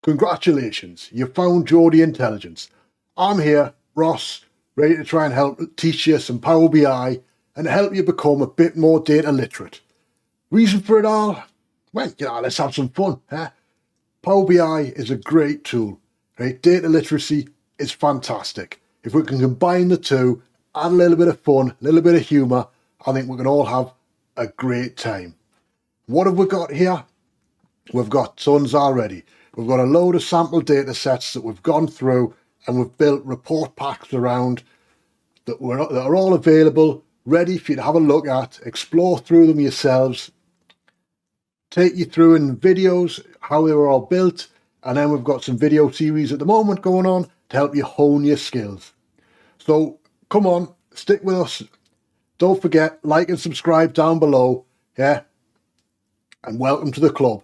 Congratulations, you found Geordie Intelligence. I'm here, Ross, ready to try and help teach you some Power BI and help you become a bit more data literate. Reason for it all? Well, let's have some fun. Power BI is a great tool. Right? Data literacy is fantastic. If we can combine the two, add a little bit of fun, a little bit of humour, I think we can all have a great time. What have we got here? We've got tons already. We've got a load of sample data sets that we've gone through and we've built report packs around that are all available, ready for you to have a look at, explore through them yourselves, take you through in videos how they were all built, and then we've got some video series at the moment going on to help you hone your skills. So come on, stick with us. Don't forget, like and subscribe down below, and welcome to the club.